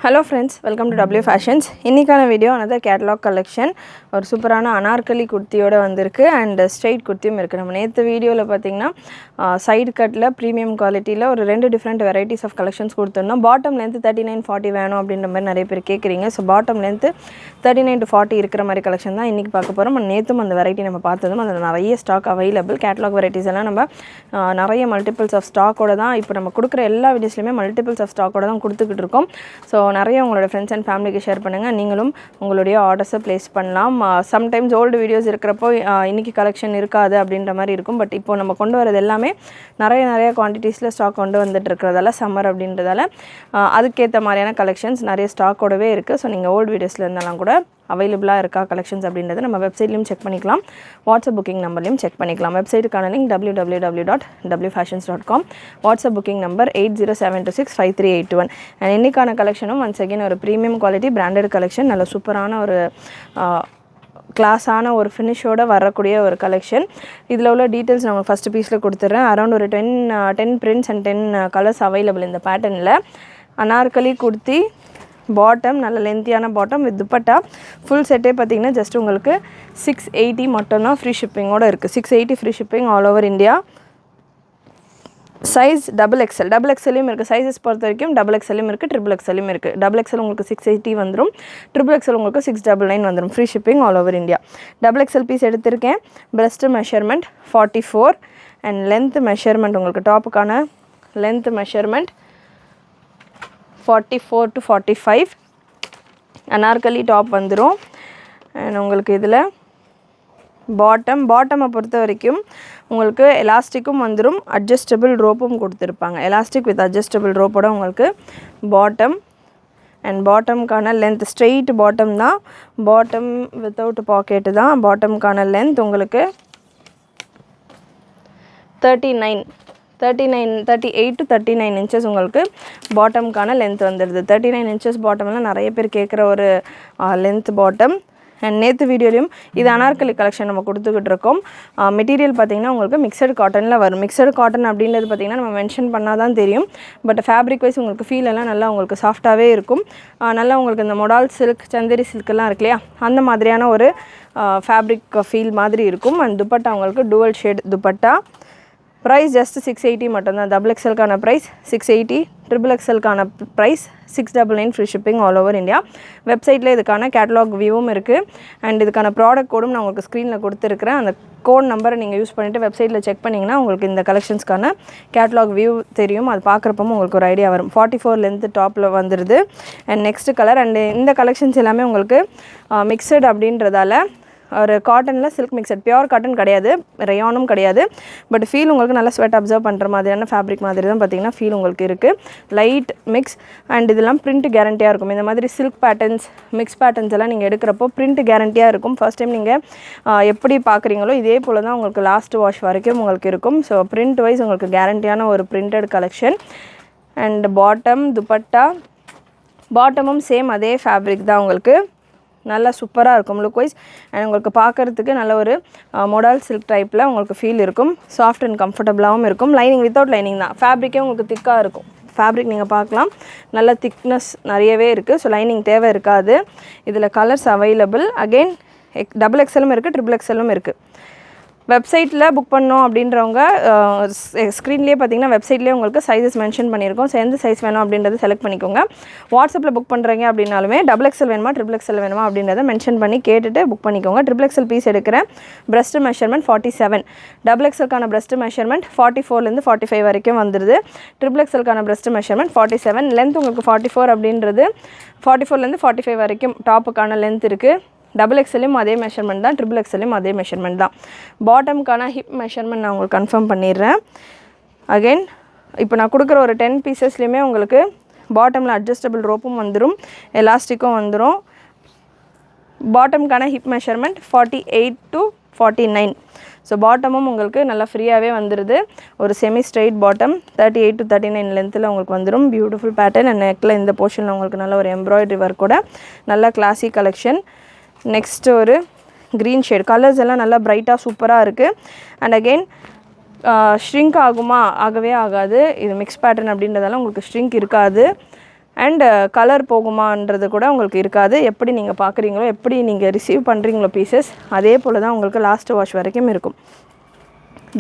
Hello friends, welcome to W Fashions. இன்னைக்கான video another catalog collection. ஒரு சூப்பரான அனார்கலி குர்த்தியோட வந்திருக்கு and straight குர்த்தியும் இருக்கு. நம்ம நேத்து வீடியோல பாத்தீங்கன்னா சைடு கட்ல பிரீமியம் குவாலிட்டில ஒரு ரெண்டு டிஃபரண்ட் varieties of collections கொடுத்திருந்தோம். பாட்டம் லெந்த் 39-40 வேணும் அப்படின்ற மாதிரி நிறைய பேர் கேக்குறீங்க. So பாட்டம் லெந்த் 39 to 40 இருக்கிற மாதிரி கலெக்ஷன் தான் இன்னைக்கு பார்க்க போறோம். நேத்தும் அந்த வெரைட்டி நம்ம பார்த்ததும் அதுல நிறைய ஸ்டாக் அவைலபிள். கேட்டலாக் வெரைட்டிஸ் எல்லாம் நம்ம நிறைய மல்டிபிள்ஸ் ஆஃப் ஸ்டாக்கோட தான் இப்போ நம்ம கொடுக்குற எல்லா வீடியோஸ்லயுமே மல்டிபிள்ஸ் ஆஃப் ஸ்டாக்கோட தான் கொடுத்துக்கிட்டு இருக்கோம். ஸோ நிறைய உங்களோட ஃப்ரெண்ட்ஸ் அண்ட் ஃபேமிலிக்கு ஷேர் பண்ணுங்கள். நீங்களும் உங்களுடைய ஆர்டர்ஸை ப்ளேஸ் பண்ணலாம். சம்டைம்ஸ் ஓல்டு வீடியோஸ் இருக்கிறப்போ இன்றைக்கி கலெக்ஷன் இருக்காது அப்படின்ற மாதிரி இருக்கும். பட் இப்போ நம்ம கொண்டு வரது எல்லாமே நிறைய குவான்டிட்டிஸில் ஸ்டாக் கொண்டு வந்துட்டு இருக்கிறதால சம்மர் அப்படின்றதால அதுக்கேற்ற மாதிரியான கலெக்ஷன்ஸ் நிறைய ஸ்டாக்கோடவே இருக்குது. ஸோ நீங்கள் ஓல்டு வீடியோஸில் இருந்தாலும் கூட அவைலபிளாக இருக்கா கலெக்ஷன்ஸ் அப்படின்றத நம்ம வெப்சைட்லையும் செக் பண்ணிக்கலாம், வாட்ஸ்அப் புக்கிங் நம்பர்லையும் செக் பண்ணிக்கலாம். வெப்சைட்டுக்கான link www.wfashions.com, WhatsApp booking number 8072653821. And இன்னைக்கான கலெக்ஷனும் ஒன்ஸ் அகெயின் ஒரு ப்ரீமியம் குவாலிட்டி பிராண்டட் கலெக்ஷன், நல்ல சூப்பரான ஒரு கிளாஸான ஒரு ஃபினிஷோடு வரக்கூடிய ஒரு கலெக்ஷன். இதில் உள்ள டீட்டெயில்ஸ் நான் உங்களுக்கு ஃபஸ்ட்டு பீஸில் கொடுத்துட்றேன். அரௌண்ட் ஒரு 10 பிரிண்ட்ஸ் அண்ட் 10 கலர்ஸ் அவைலபிள் இந்த பேட்டர்னில். அனார்கலி குர்த்தி, பாட்டம் நல்ல லென்த்தியான பாட்டம் வித் துப்பட்டா. ஃபுல் செட்டே பார்த்தீங்கன்னா ஜஸ்ட் உங்களுக்கு 680 மட்டும்தான் ஃப்ரீ ஷிப்பிங்கோடு இருக்குது. 680 free shipping all over India. Size XXL, XXLலையும் இருக்குது. சைஸஸ் பொறுத்த வரைக்கும் XXLலையும் இருக்குது, XXLலையும் இருக்குது. XXL உங்களுக்கு 680 வந்துடும், XXL உங்களுக்கு 699 வந்துடும். Free shipping all over India. XXL piece எடுத்திருக்கேன். Bust measurement 44 and length measurement உங்களுக்கு டாப்புக்கான length measurement 44 to 45. Anarkali top வந்துடும். அண்ட் உங்களுக்கு இதில் பாட்டமை பொறுத்த வரைக்கும் உங்களுக்கு எலாஸ்டிக்கும் வந்துடும், அட்ஜஸ்டபிள் ரோப்பும் கொடுத்துருப்பாங்க. எலாஸ்டிக் வித் அட்ஜஸ்டபிள் ரோப்போட உங்களுக்கு பாட்டம் அண்ட் பாட்டம்கான லென்த் ஸ்ட்ரெயிட் பாட்டம் தான். பாட்டம் வித்தவுட் பாக்கெட்டு தான். பாட்டம்கான லென்த் உங்களுக்கு 38 to 39 inches உங்களுக்கு பாட்டம்கான லென்த் வந்துடுது. 39 inches பாட்டம்லாம் நிறைய பேர் கேட்குற ஒரு லென்த் பாட்டம். அண்ட் நேற்று வீடியோலையும் இது அனார்கலி கலெக்ஷன் நம்ம கொடுத்துக்கிட்டு இருக்கோம். மெட்டீரியல் பார்த்திங்கன்னா உங்களுக்கு மிக்சடு காட்டனில் வரும். மிக்சடு காட்டன் அப்படின்றது பார்த்திங்கன்னா நம்ம மென்ஷன் பண்ணால் தான் தெரியும். பட் ஃபேப்ரிக் வைஸ் உங்களுக்கு ஃபீல் எல்லாம் நல்லா உங்களுக்கு சாஃப்டாகவே இருக்கும். நல்லா உங்களுக்கு இந்த மொடால் சில்க், சந்தேரி சில்க்கெல்லாம் இருக்கு இல்லையா, அந்த மாதிரியான ஒரு ஃபேப்ரிக் ஃபீல் மாதிரி இருக்கும். அண்ட் துப்பட்டா உங்களுக்கு dual shade dupatta. Price just 680 மட்டும்தான். XXLக்கான ப்ரைஸ் 680, XXLக்கான price 699 free shipping all over India. வெப்சைட்டில் இதுக்கான கேட்டலாக் வியூவும் இருக்குது. அண்ட் இதுக்கான ப்ராடக்ட் கோடும் நான் உங்களுக்கு ஸ்க்ரீனில் கொடுத்துருக்குறேன். அந்த கோட் நம்பரை நீங்கள் யூஸ் பண்ணிவிட்டு வெப்சைட்டில் செக் பண்ணிங்கன்னா உங்களுக்கு இந்த கலெக்ஷன்ஸ்க்கான கேட்டலாக் வியூ தெரியும். அது பார்க்குறப்போ உங்களுக்கு ஒரு ஐடியா வரும். 44 லென்த்து டாப்பில் வந்துடுது. And next colour. அண்டு இந்த கலெக்ஷன்ஸ் எல்லாமே உங்களுக்கு மிக்சடு அப்படின்றதால ஒரு காட்டனில் சில்க் மிக்சட், பியூர் காட்டன் கிடையாது, ரயானும் கிடையாது. பட் ஃபீல் உங்களுக்கு நல்லா ஸ்வெட் அப்சர்வ் பண்ணுற மாதிரியான ஃபேப்ரிக் மாதிரி தான் பார்த்திங்கன்னா ஃபீல் உங்களுக்கு இருக்குது. லைட் மிக்ஸ் அண்ட் இதெல்லாம் பிரிண்ட் கேரண்டியாக இருக்கும். இந்த மாதிரி சில்க் பேட்டர்ன்ஸ், மிக்ஸ் பேட்டர்ன்ஸ் எல்லாம் நீங்கள் எடுக்கிறப்போ பிரிண்ட் கேரண்டியாக இருக்கும். ஃபர்ஸ்ட் டைம் நீங்கள் எப்படி பார்க்குறீங்களோ இதே போல் தான் உங்களுக்கு லாஸ்ட் வாஷ் வரைக்கும் உங்களுக்கு இருக்கும். ஸோ பிரிண்ட் வைஸ் உங்களுக்கு கேரண்டியான ஒரு printed collection. And bottom dupatta, பாட்டமும் சேம் அதே ஃபேப்ரிக் தான் உங்களுக்கு நல்லா சூப்பராக இருக்கும் லுக் வைஸ். அண்ட் உங்களுக்கு பார்க்குறதுக்கு நல்ல ஒரு மொடால் சில்க் டைப்பில் உங்களுக்கு ஃபீல் இருக்கும். சாஃப்ட் அண்ட் கம்ஃபர்டபுளாகவும் இருக்கும். லைனிங் வித்தவுட் லைனிங் தான். ஃபேப்ரிக்கே உங்களுக்கு திக்காக இருக்கும். ஃபேப்ரிக் நீங்கள் பார்க்கலாம், நல்ல திக்னஸ் நிறையவே இருக்குது. ஸோ லைனிங் தேவை இருக்காது. இதில் கலர்ஸ் அவைலபிள். அகெயின் XXLலும் இருக்குது, XXLலும் இருக்குது. வெப்சைட்டில் புக் பண்ணோம் அப்படின்றவங்க ஸ்க்ரீன்லேயே பார்த்தீங்கன்னா வெப்சைட்லேயே உங்களுக்கு சைஸஸ் மென்ஷன் பண்ணியிருக்கோம். ஸோ எந்த சைஸ் வேணும் அப்படின்றத செலக்ட் பண்ணிக்கோங்க. வாட்ஸ்அப்பில் புக் பண்ணுறீங்க அப்படின்னாலுமே XXL வேணுமா XXL வேணுமா அப்படின்றத மென்ஷன் பண்ணி கேட்டுட்டு புக் பண்ணிக்கோங்க. XXL பீஸ் எடுக்கிறேன். பிரஸ்ட் மெஷர்மெண்ட் 47, XXLக்கான பிரஸ்ட் மெஷர்மெண்ட் 44லேருந்து 45 வரைக்கும் வந்துடுது. XXLக்கான பிரஸ்ட் மெஷர்மெண்ட் 47, லென்த் உங்களுக்கு 44 அப்படின்றது 44லேருந்து 45 வரைக்கும் டாப்புக்கான லென்த் இருக்குது. XXLலையும் அதே மெஷர்மெண்ட் தான், XXLலையும் அதே மெஷர்மெண்ட் தான். பாட்டம்க்கான ஹிப் மெஷர்மெண்ட் நான் உங்களுக்கு கன்ஃபார்ம் பண்ணிடுறேன். அகெயின் இப்போ நான் கொடுக்குற ஒரு 10 பீசஸ்லேயுமே உங்களுக்கு பாட்டமில் அட்ஜஸ்டபிள் ரோப்பும் வந்துடும், எலாஸ்டிக்கும் வந்துடும். பாட்டம்க்கான ஹிப் மெஷர்மெண்ட் 48 to 49. ஸோ பாட்டமும் உங்களுக்கு நல்லா ஃப்ரீயாகவே வந்துடுது. ஒரு செமி ஸ்ட்ரெயிட் பாட்டம் 38 to 39 லென்த்தில் உங்களுக்கு வந்துடும். Beautiful pattern. அண்ட் நெக்கில் இந்த போர்ஷனில் உங்களுக்கு நல்ல ஒரு எம்ப்ராய்டரி ஒர்க்கோட நல்ல கிளாசிக் கலெக்ஷன். நெக்ஸ்ட்டு ஒரு க்ரீன் ஷேட். கலர்ஸ் எல்லாம் நல்லா பிரைட்டாக சூப்பராக இருக்குது. அண்ட் அகெயின் ஷ்ரிங்க் ஆகுமா? ஆகவே ஆகாது. இது மிக்ஸ் பேட்டர்ன் அப்படின்றதால உங்களுக்கு ஷ்ரிங்க் இருக்காது. அண்ட் கலர் போகுமான்றது கூட உங்களுக்கு இருக்காது. எப்படி நீங்கள் பார்க்குறீங்களோ, எப்படி நீங்கள் ரிசீவ் பண்ணுறீங்களோ பீசஸ், அதே போல் தான் உங்களுக்கு லாஸ்ட் வாஷ் வரைக்கும் இருக்கும்.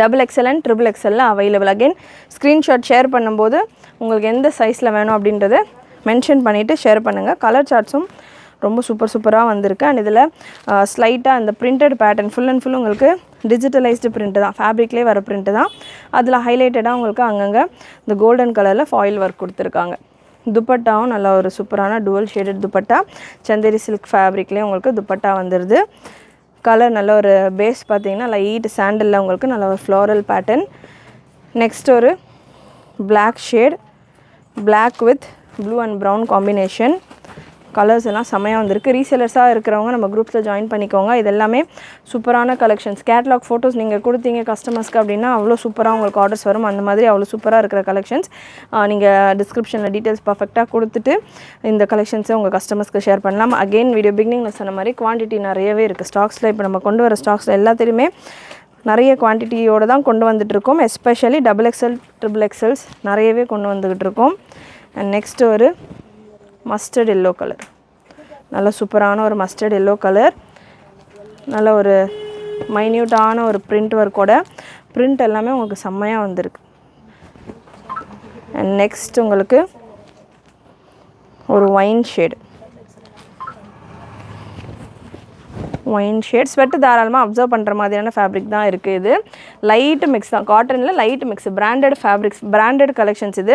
XXL and XXL available. Again screenshot share பண்ணும்போது உங்களுக்கு எந்த சைஸில் வேணும் அப்படின்றத மென்ஷன் பண்ணிவிட்டு ஷேர் பண்ணுங்கள். கலர் சார்ட்ஸும் ரொம்ப சூப்பராக வந்திருக்கு. அண்ட் இதில் ஸ்லைட்டாக இந்த printed pattern full and full உங்களுக்கு டிஜிட்டலைஸ்டு பிரிண்ட்டு தான், ஃபேப்ரிக்லேயே வர பிரிண்ட்டு தான். அதில் ஹைலைட்டடாக உங்களுக்கு அங்கங்கே இந்த கோல்டன் கலரில் ஃபாயில் ஒர்க் கொடுத்துருக்காங்க. துப்பட்டாவும் நல்ல ஒரு சூப்பரான dual shaded dupatta, Chanderi silk ஃபேப்ரிக்லேயே உங்களுக்கு துப்பட்டா வந்துடுது. கலர் நல்ல ஒரு பேஸ் பார்த்தீங்கன்னா லைட் சாண்டலில் உங்களுக்கு நல்ல ஒரு ஃப்ளோரல் பேட்டர்ன். நெக்ஸ்ட் ஒரு black shade, black with blue and brown combination. Colours எல்லாம் செமையாக வந்திருக்கு. ரீசெலர்ஸாக இருக்கிறவங்க நம்ம குரூப்ஸில் ஜாயின் பண்ணிக்கோங்க. இது எல்லாமே சூப்பரான கலெக்ஷன்ஸ். கேட்லாக் ஃபோட்டோஸ் நீங்கள் கொடுத்தீங்க கஸ்டமர்ஸ்க்கு அப்படின்னா அவ்வளோ சூப்பராக உங்களுக்கு ஆர்டர்ஸ் வரும். அந்த மாதிரி அவ்வளோ சூப்பராக இருக்கிற கலெக்ஷன்ஸ் நீங்கள் டிஸ்கிரிப்ஷனில் டீட்டெயில்ஸ் பர்ஃபெக்டாக கொடுத்துட்டு இந்த கலெக்ஷன்ஸை உங்கள் கஸ்டமர்ஸ்க்கு ஷேர் பண்ணலாம். அகெயின் வீடியோ பிகினிங்கில் சொன்ன மாதிரி குவான்டிட்டி நிறையவே இருக்குது ஸ்டாக்ஸில். இப்போ நம்ம கொண்டு வர ஸ்டாக்ஸில் எல்லாத்துலேயுமே நிறைய குவான்டிட்டியோடு தான் கொண்டு வந்துட்டுருக்கோம். எஸ்பெஷலி XXL XXLs நிறையவே கொண்டு வந்துக்கிட்டு இருக்கோம். அண்ட் நெக்ஸ்ட் ஒரு மஸ்டர்ட் எல்லோ கலர், நல்ல சூப்பரான ஒரு மஸ்டர்ட் எல்லோ கலர். நல்ல ஒரு மைன்யூட்டான ஒரு பிரிண்ட் ஒர்க்கோட பிரிண்ட் எல்லாமே உங்களுக்கு செம்மையாக வந்திருக்கு. அண்ட் நெக்ஸ்ட் உங்களுக்கு ஒரு ஒயின் ஷேட் ஸ்வெட்டு தாராளமாக அப்சர்வ் பண்ணுற மாதிரியான ஃபேப்ரிக் தான் இருக்குது. இது லைட்டு மிக்ஸ் தான், காட்டனில் light mix, branded fabrics, branded collections. இது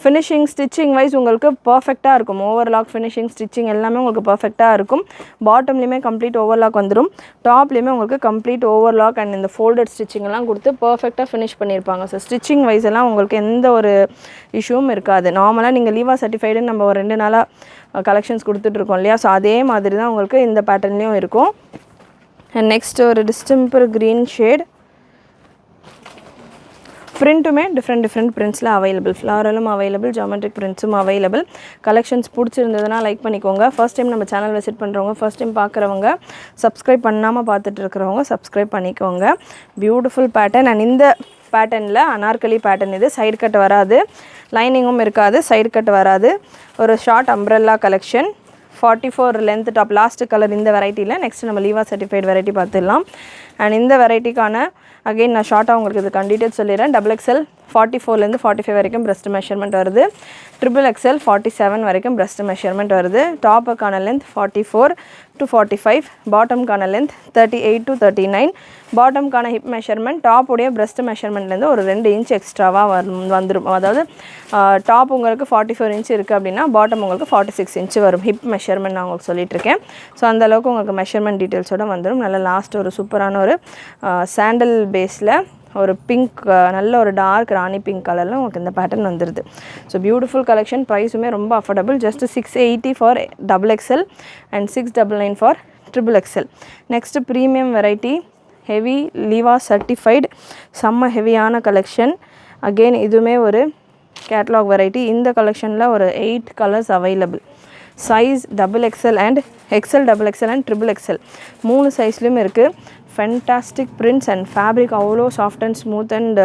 ஃபினிஷிங் ஸ்டிச்சிங் வைஸ் உங்களுக்கு பர்ஃபெக்டாக இருக்கும். ஓவர்லாக் ஃபினிஷிங் ஸ்டிச்சிங் எல்லாமே உங்களுக்கு பர்ஃபெக்டாக இருக்கும். பாட்டம்லேயுமே கம்ப்ளீட் ஓவர்லாக் வந்துடும், டாப்லேயுமே உங்களுக்கு கம்ப்ளீட் ஓவர்லாக் அண்ட் இந்த ஃபோல்டட் ஸ்டிச்சிங் எல்லாம் கொடுத்து பர்ஃபெக்டாக ஃபினிஷ் பண்ணியிருப்பாங்க. ஸோ ஸ்டிச்சிங் வைஸ் எல்லாம் உங்களுக்கு எந்த ஒரு இஷ்யூவும் இருக்காது. நார்மலாக நீங்கள் லீவா சர்டிஃபைடுன்னு நம்ம ஒரு 2 நாளாக கலெக்ஷன்ஸ் கொடுத்துட்ருக்கோம் இல்லையா, ஸோ அதே மாதிரி தான் உங்களுக்கு இந்த பேட்டர்ன்லேயும் இருக்கும். அண்ட் நெக்ஸ்ட் ஒரு டிஸ்டெம்பர் க்ரீன் ஷேட். பிரிண்ட்டுமே டிஃப்ரெண்ட் பிரிண்ட்ஸில் அவைலபிள், ஃப்ளாரலும் அவைலபிள், ஜாமெட்ரிக் பிரிண்ட்ஸும் அவைலபிள். கலெக்ஷன்ஸ் பிடிச்சிருந்ததுன்னா லைக் பண்ணிக்கோங்க. ஃபர்ஸ்ட் டைம் நம்ம சேனல் விசிட் பண்ணுறவங்க, ஃபர்ஸ்ட் டைம் பார்க்குறவங்க, சப்ஸ்கிரைப் பண்ணாமல் பார்த்துட்டு இருக்கிறவங்க சப்ஸ்கிரைப் பண்ணிக்கோங்க. Beautiful pattern. அண்ட் இந்த பேட்டர்னில் அனார்கலி பேட்டர்ன். இது சைடு கட் வராது, லைனிங்கும் இருக்காது, சைடு கட் வராது. ஒரு short umbrella collection. 44 length top. Last colour இந்த வெரைட்டியில். நெக்ஸ்ட் நம்ம லீவா சர்டிஃபைட் வெரைட்டி பார்த்துடலாம். அண்ட் இந்த வெரைட்டிக்கான அகெயின் நான் ஷார்ட்டாக உங்களுக்கு இது டீட்டெயில்ஸ் சொல்லிடுறேன். XXL 44லேருந்து 45 வரைக்கும் breast மெஷர்மெண்ட் வருது. XXL 47 வரைக்கும் breast மெஷர்மெண்ட் வருது. டாப்புக்கான லென்த் 44 to 45, பாட்டம்கான லென்த் 38 to 39. பாட்டம்கான ஹிப் மெஷர்மெண்ட் டாப்புடைய breast மெஷர்மெண்ட்லேருந்து ஒரு 2 இன்ச் எக்ஸ்ட்ராவாக வந்துடும். அதாவது டாப் உங்களுக்கு 44 இன்ச் இருக்குது அப்படின்னா பாட்டம் உங்களுக்கு 46 இன்ச் வரும். ஹிப் மெஷர்மெண்ட் நான் உங்களுக்கு சொல்லிட்டு இருக்கேன். ஸோ அந்தளவுக்கு உங்களுக்கு மெஷர்மெண்ட் டீட்டெயில்ஸோடு வந்துடும். நல்ல லாஸ்ட் ஒரு சூப்பரான ஒரு சாண்டல் பேஸில் ஒரு பிங்க், நல்ல ஒரு டார்க் ராணி பிங்க் கலரில் உங்களுக்கு இந்த பேட்டர்ன் வந்துடுது. So beautiful collection. ப்ரைஸுமே ரொம்ப affordable. Just 680 for XXL and 699 for XXL. Next premium variety, heavy லீவா சர்டிஃபைடு, செம்ம ஹெவியான கலெக்ஷன். அகெயின் இதுவுமே ஒரு கேட்லாக் வெரைட்டி. இந்த கலெக்ஷனில் ஒரு 8 colours available. Size XXL and XXL and XXL 3 சைஸ்லையும் இருக்குது. ஃபென்டாஸ்டிக் பிரிண்ட்ஸ் அண்ட் ஃபேப்ரிக் அவ்வளோ சாஃப்ட் அண்ட் ஸ்மூத் அண்ட்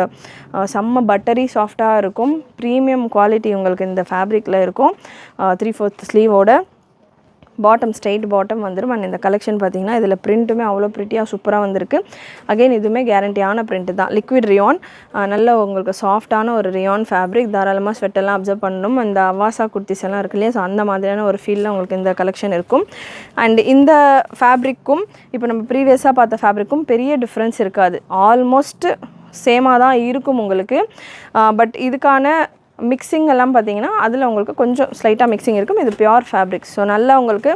செம்ம பட்டரி சாஃப்டாக இருக்கும். ப்ரீமியம் குவாலிட்டி உங்களுக்கு இந்த ஃபேப்ரிக்கில் இருக்கும். 3/4 ஸ்லீவோட பாட்டம், ஸ்ட்ரைட் பாட்டம் வந்துடும். அண்ட் இந்த கலெக்ஷன் பார்த்திங்கன்னா இதில் பிரிண்ட்டுமே அவ்வளோ ப்ரிட்டியாக சூப்பராக வந்திருக்கு. அகெயின் இதுவுமே கேரண்டியான பிரிண்ட்டு தான். லிக்விட் ரியான், நல்ல உங்களுக்கு சாஃப்டான ஒரு ரியான் ஃபேப்ரிக். தாராளமாக ஸ்வெட்டெல்லாம் அப்சர்வ் பண்ணணும். இந்த அவாசா குர்த்திஸ் எல்லாம் இருக்கு இல்லையா, ஸோ அந்த மாதிரியான ஒரு ஃபீலில் உங்களுக்கு இந்த கலெக்ஷன் இருக்கும். அண்ட் இந்த ஃபேப்ரிக்கும் இப்போ நம்ம ப்ரீவியஸாக பார்த்த ஃபேப்ரிக்கும் பெரிய டிஃப்ரென்ஸ் இருக்காது. ஆல்மோஸ்ட் சேமாக தான் இருக்கும் உங்களுக்கு. பட் இதுக்கான மிக்சிங் எல்லாம் பார்த்தீங்கன்னா அதில் உங்களுக்கு கொஞ்சம் ஸ்லைட்டாக மிக்சிங் இருக்கும். இது பியோர் ஃபேப்ரிக். ஸோ நல்லா உங்களுக்கு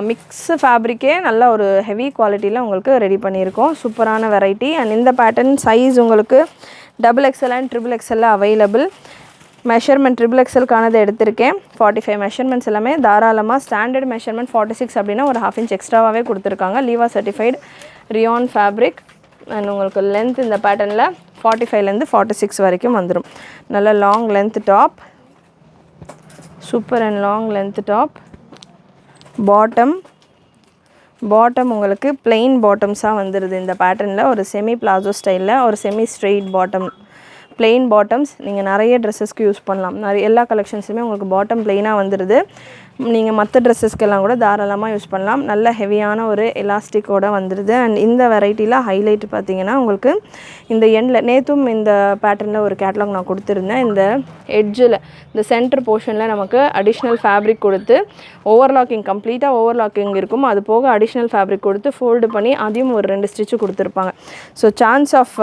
மிக்ஸ் ஃபேப்ரிக்கே நல்ல ஒரு ஹெவி குவாலிட்டியில் உங்களுக்கு ரெடி பண்ணியிருக்கோம். சூப்பரான வெரைட்டி. அண்ட் இந்த பேட்டர்ன் சைஸ் உங்களுக்கு XXL and XXL available. Measurement XXLக்கானது எடுத்திருக்கேன். 45 மெஷர்மெண்ட்ஸ் எல்லாமே தாராளமாக. ஸ்டாண்டர்ட் மெஷர்மெண்ட் 46 அப்படின்னா ஒரு 1/2 இன்ச் எக்ஸ்ட்ராவாகவே கொடுத்துருக்காங்க. லீவா சர்டிஃபைடு ரியான் ஃபேப்ரிக். அண்ட் உங்களுக்கு லென்த் இந்த பேட்டர்னில் 45லேருந்து 46 வரைக்கும் வந்துடும். நல்ல long length top, super and long length top. Bottom உங்களுக்கு பிளெயின் பாட்டம்ஸாக வந்துடுது இந்த பேட்டர்னில். ஒரு செமி பிளாசோ ஸ்டைலில் ஒரு semi straight bottom plain bottoms நீங்கள் நிறைய ட்ரெஸ்ஸஸ்க்கு யூஸ் பண்ணலாம். எல்லா கலெக்ஷன்ஸுமே உங்களுக்கு பாட்டம் பிளெயினாக வந்துடுது. நீங்கள் மற்ற ட்ரெஸ்ஸஸ்க்கெல்லாம் கூட தாராளமாக யூஸ் பண்ணலாம். நல்ல ஹெவியான ஒரு எலாஸ்டிக்கோடு வந்துடுது. அண்ட் இந்த வெரைட்டியில் ஹைலைட் பார்த்திங்கன்னா உங்களுக்கு இந்த எண்டில் நேற்றும் இந்த பேட்டர்னில் ஒரு கேட்லாக் நான் கொடுத்துருந்தேன். இந்த எட்ஜில் இந்த சென்டர் போர்ஷனில் நமக்கு அடிஷ்னல் ஃபேப்ரிக் கொடுத்து ஓவர்லாக்கிங் கம்ப்ளீட்டாக ஓவர்லாக்கிங் இருக்கும். அது போக அடிஷ்னல் ஃபேப்ரிக் கொடுத்து ஃபோல்டு பண்ணி அதையும் ஒரு 2 ஸ்டிச்சு கொடுத்துருப்பாங்க. ஸோ சான்ஸ் ஆஃப்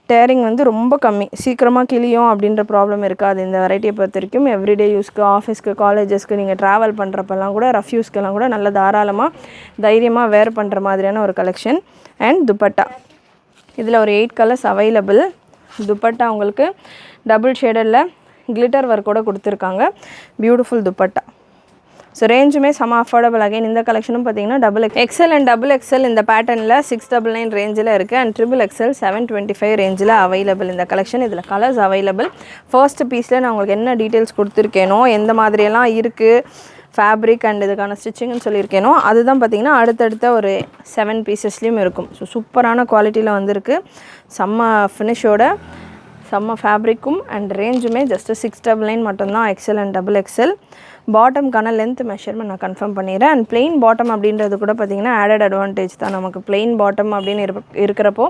டேரிங் வந்து ரொம்ப கம்மி, சீக்கிரமாக கிளியும் அப்படின்ற ப்ராப்ளம் இருக்காது இந்த வெரைட்டியை பொறுத்த வரைக்கும். எவ்ரிடே யூஸ்க்கு, ஆஃபீஸ்க்கு, காலேஜஸ்க்கு நீங்கள் ட்ராவல் பண்ணுறப்பெல்லாம் கூட ரஃப் யூஸ்க்கெல்லாம் கூட நல்ல தாராளமாக தைரியமாக வேர் பண்ணுற மாதிரியான ஒரு கலெக்ஷன். அண்ட் துப்பட்டா இதில் ஒரு 8 கலர்ஸ் அவைலபிள். துப்பட்டா உங்களுக்கு டபுள் ஷேடரில் கிளிட்டர் ஒர்க்கோட கொடுத்துருக்காங்க. பியூட்டிஃபுல் துப்பட்டா. ஸோ ரேஞ்சுமே செம அஃபோர்டபுள். அகைன் இந்த கலெக்ஷனும் பார்த்தீங்கன்னா XL அண்ட் XXL இந்த பேட்டர்னில் 699 ரேஞ்சில் இருக்குது. அண்ட் XXL 725 ரேஞ்சில் அவைலபிள் இந்த கலெக்ஷன். இதில் கலர்ஸ் அவைலபிள். ஃபர்ஸ்ட் பீஸில் நான் உங்களுக்கு என்ன டீட்டெயில்ஸ் கொடுத்துருக்கேனோ, எந்த மாதிரியெல்லாம் இருக்குது ஃபேப்ரிக் அண்ட் இதுக்கான ஸ்டிச்சிங்னு சொல்லியிருக்கேனோ அதுதான் பார்த்திங்கன்னா அடுத்தடுத்த ஒரு 7 பீசஸ்லேயும் இருக்கும். ஸோ சூப்பரான குவாலிட்டியில் வந்திருக்கு. செம்ம ஃபினிஷோட, செம்ம ஃபேப்ரிக்கும் அண்ட் ரேஞ்சுமே ஜஸ்ட்டு 699 மட்டும்தான். XL and XXL. பாட்டம்க்கான லென்த் மெஷர்மெண்ட் நான் கன்ஃபார்ம் பண்ணிடுறேன். அண்ட் பிளெயின் பாட்டம் அப்படின்றது கூட பார்த்திங்கன்னா ஆடட் அட்வான்டேஜ் தான். நமக்கு பிளெயின் பாட்டம் அப்படின்னு இருக்கிறப்போ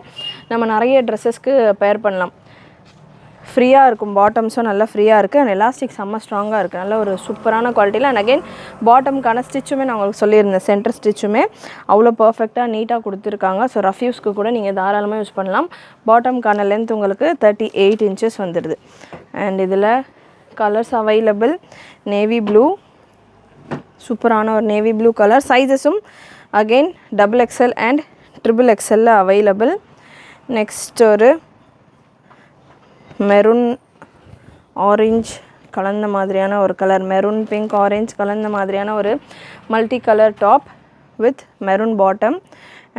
நம்ம நிறைய ட்ரெஸ்ஸஸ்க்கு பேர் பண்ணலாம். ஃப்ரீயாக இருக்கும், பாட்டம்ஸும் நல்லா ஃப்ரீயாக இருக்குது. அண்ட் எலாஸ்டிக் செம்ம ஸ்ட்ராங்காக இருக்குது. நல்ல ஒரு சூப்பரான குவாலிட்டியில். அண்ட் அகைன் பாட்டம்க்கான ஸ்டிச்சுமே நான் உங்களுக்கு சொல்லியிருந்தேன். சென்டர் ஸ்டிச்சுமே அவ்வளோ பர்ஃபெக்டாக நீட்டாக கொடுத்துருக்காங்க. ஸோ ரஃப் யூஸ்க்கு கூட நீங்கள் தாராளமாக யூஸ் பண்ணலாம். பாட்டம்க்கான லென்த் உங்களுக்கு 38 இன்ச்சஸ் வந்துடுது. அண்ட் இதில் கலர்ஸ் அவைலபிள். நேவி ப்ளூ, சூப்பரான ஒரு நேவி ப்ளூ கலர். சைஸஸும் again XXL and XXL available. Next ஒரு மெரூன் ஆரஞ்ச் கலந்த மாதிரியான ஒரு கலர், மெரூன் பிங்க் ஆரஞ்ச் கலந்த மாதிரியான ஒரு multi colour top with maroon bottom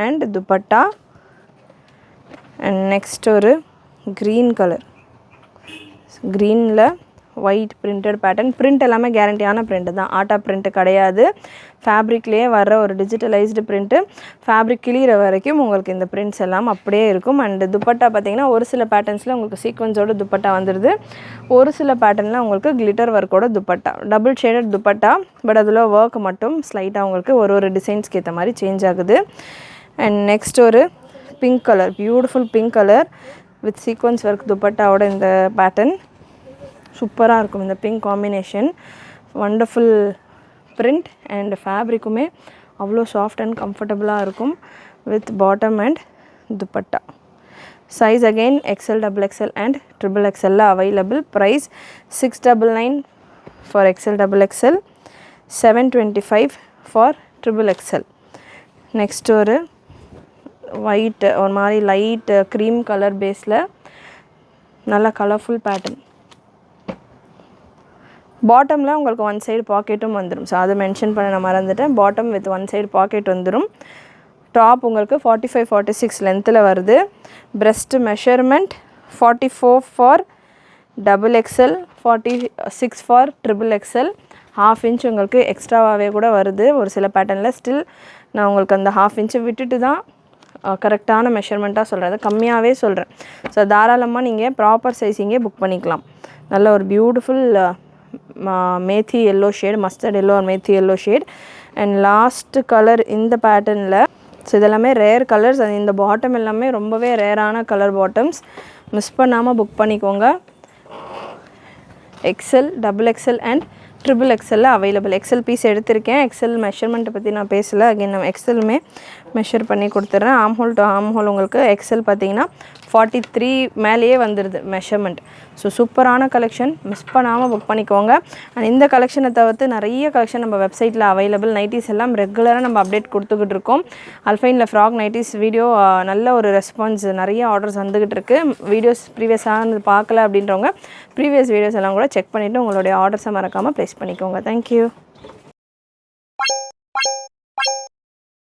and dupatta. And next ஒரு க்ரீன் கலர், க்ரீனில் ஒயிட் பிரிண்டட் பேட்டர்ன். பிரிண்ட் எல்லாமே கேரண்டியான பிரிண்ட் தான், ஆட்டா பிரிண்ட் கிடையாது. ஃபேப்ரிக்லேயே வர்ற ஒரு டிஜிட்டலைஸ்டு பிரிண்ட்டு. ஃபேப்ரிக் கிளியிற வரைக்கும் உங்களுக்கு இந்த பிரிண்ட்ஸ் எல்லாம் அப்படியே இருக்கும். அண்டு துப்பட்டா பார்த்திங்கன்னா ஒரு சில பேட்டர்ன்ஸில் உங்களுக்கு சீக்வன்ஸோட துப்பட்டா வந்துடுது. ஒரு சில பேட்டர்னில் உங்களுக்கு கிளிட்டர் ஒர்க்கோட dupatta, double shaded dupatta. But அதில் ஒர்க் மட்டும் ஸ்லைட்டாக உங்களுக்கு ஒரு டிசைன்ஸ்க்கு ஏற்ற மாதிரி சேஞ்ச் ஆகுது. அண்ட் நெக்ஸ்ட் ஒரு pink colour, beautiful pink colour with sequins work துப்பட்டாவோட இந்த பேட்டர்ன் சூப்பராக இருக்கும். இந்த pink combination wonderful print and ஃபேப்ரிக்குமே அவ்வளோ சாஃப்ட் அண்ட் கம்ஃபர்டபுளாக இருக்கும் with bottom and dupatta. Size again XL, XXL and XXL available. Price 699 for XL, XXL, 725 for XXL. Next ஒரு ஒயிட், ஒரு மாதிரி லைட் க்ரீம் கலர் பேஸில் நல்லா கலர்ஃபுல் பேட்டர்ன். பாட்டமில் உங்களுக்கு 1 சைடு பாக்கெட்டும் வந்துடும். ஸோ அதை மென்ஷன் பண்ண நான் மறந்துட்டேன். பாட்டம் வித் 1 சைடு பாக்கெட் வந்துடும். டாப் உங்களுக்கு 45-46 லென்த்தில் வருது. Breast measurement 44 for XXL, 46 for XXL. 1/2 inch உங்களுக்கு எக்ஸ்ட்ராவாகவே கூட வருது ஒரு சில பேட்டர்னில். ஸ்டில் நான் உங்களுக்கு அந்த 1/2 இன்ச்சை விட்டுட்டு தான் கரெக்டான மெஷர்மெண்ட்டாக சொல்கிறேன், கம்மியாகவே சொல்கிறேன். ஸோ தாராளமாக நீங்கள் ப்ராப்பர் சைஸிங்கே புக் பண்ணிக்கலாம். நல்ல ஒரு beautiful methi yellow shade, mustard yellow ஒரு methi yellow shade. And last colour இந்த பேட்டர்னில். ஸோ இதெல்லாமே ரேர் கலர்ஸ். அது இந்த பாட்டம் எல்லாமே ரொம்பவே ரேரான கலர் பாட்டம்ஸ். மிஸ் பண்ணாமல் புக் பண்ணிக்கோங்க. XL, XXL and XXL available. XL piece எடுத்திருக்கேன். XL மெஷர்மெண்ட்டை பற்றி நான் பேசலை. அகைன் நம்ம XLமே மெஷர் பண்ணி கொடுத்துட்றேன். ஆம்ஹோல் டு ஆம்ஹோல் உங்களுக்கு XL பார்த்தீங்கன்னா 43 மேலேயே வந்துடுது மெஷர்மெண்ட். ஸோ சூப்பரான கலெக்ஷன், மிஸ் பண்ணாமல் புக் பண்ணிக்கோங்க. அண்ட் இந்த கலெக்ஷனை தவிர்த்து நிறைய கலெக்ஷன் நம்ம வெப்சைட்டில் அவைலபிள். நைட்டிஸ் எல்லாம் ரெகுலராக நம்ம அப்டேட் கொடுத்துக்கிட்டு இருக்கோம். அல்ஃபைனில் ஃப்ராக் நைட்டிஸ் வீடியோ நல்ல ஒரு ரெஸ்பான்ஸ், நிறைய ஆர்டர்ஸ் வந்துக்கிட்டு இருக்குது. வீடியோஸ் ப்ரீவியஸாக பார்க்கல அப்படின்றவங்க ப்ரீவியஸ் வீடியோஸ் எல்லாம் கூட செக் பண்ணிவிட்டு உங்களுடைய ஆர்டர்ஸை மறக்காமல் ப்ளேஸ் பண்ணிக்கோங்க. தேங்க்யூ.